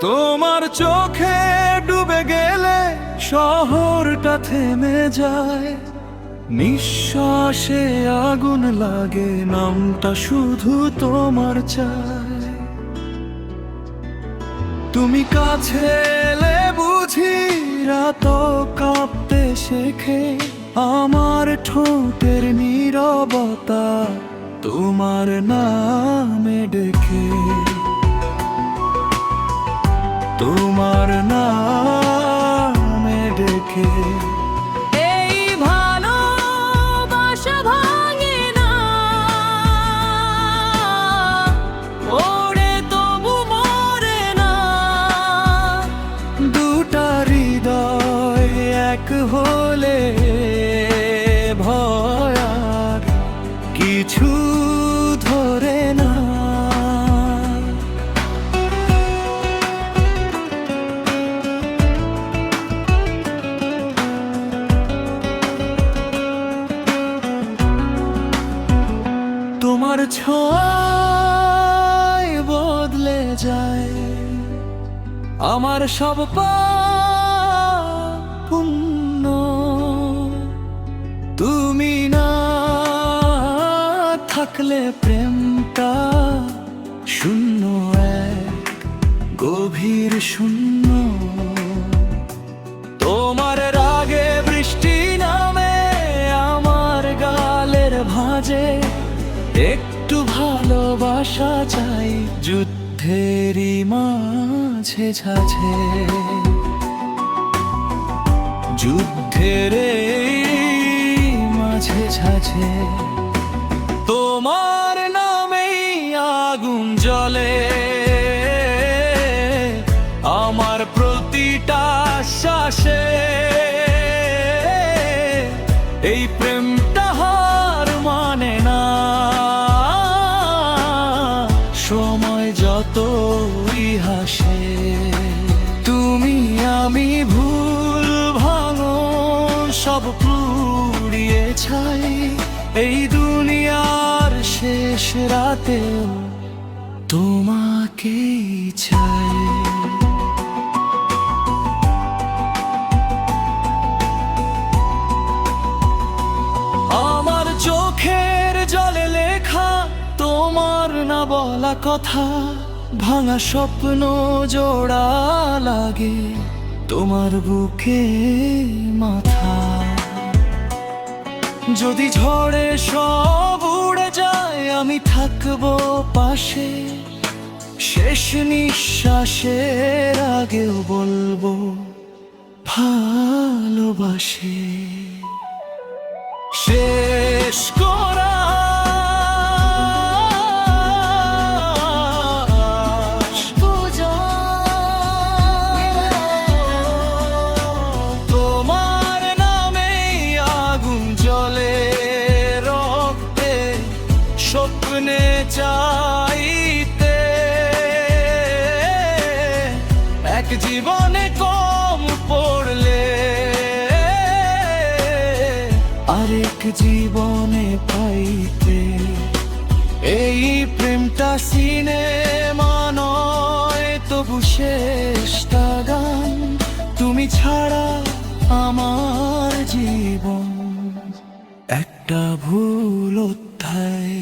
তোমার চোখে ডুবে গেলে শহরটা থেমে যায়, নিঃশ্বাসে আগুন লাগে, নামটা শুধু তোমার চাই। তুমি কাছে এলে বুঝি রাত কাঁপতে শেখে, আমার ঠোঁটের নীরবতা তোমার নামে ডেকে, তোমার নামে ডেকে। এই ভালোবাসা ভাঙে না, ওরে তবু মরে না। দুটা হৃদয় এক হলে ভয় আর কিছু ধরে না। তোমার ছোঁয়ায় বদলে যায় আমার সব পাপ পুণ্য। তুমি না থাকলে প্রেমটা শূন্য, এক গভীর শূন্য। তোমার রাগে বৃষ্টি নামে আমার গালের ভাঁজে, একটু ভালোবাসা চাই যুদ্ধেরই মাঝে ঝাঝে, যুদ্ধের মাঝে ঝাঝে। তোমার নামেই আগুন জ্বলে আমার প্রতিটা শ্বাসে, এই প্রেমটা হার মানে না। সময় যতই হাসে, তুমি আমি ভুল ভাঙন সব পুড়িয়ে ছাই। এই দুনিয়ার শেষ রাতেও তোমাকেই চাই। আমার চোখের জলে লেখা তোমার না বলা কথা, ভাঙা স্বপ্ন জোড়া লাগে তোমার বুকে মাথা। যদি ঝড়ে সব উড়ে যায় আমি থাকবো পাশে, শেষ নিঃশ্বাসের আগেও বলবো ভালোবাসি। শেষ করা তোমার নামে আগুন জ্বলে রক্তে, স্বপ্নে চাইতে এক জীবনে কম পড়লে আরেক জীবনে পাইতে। এই প্রেমটা সিনেমা নয় তবু শেষটা গান, তুমি ছাড়া আমার জীবন একটা ভুল অধ্যায়।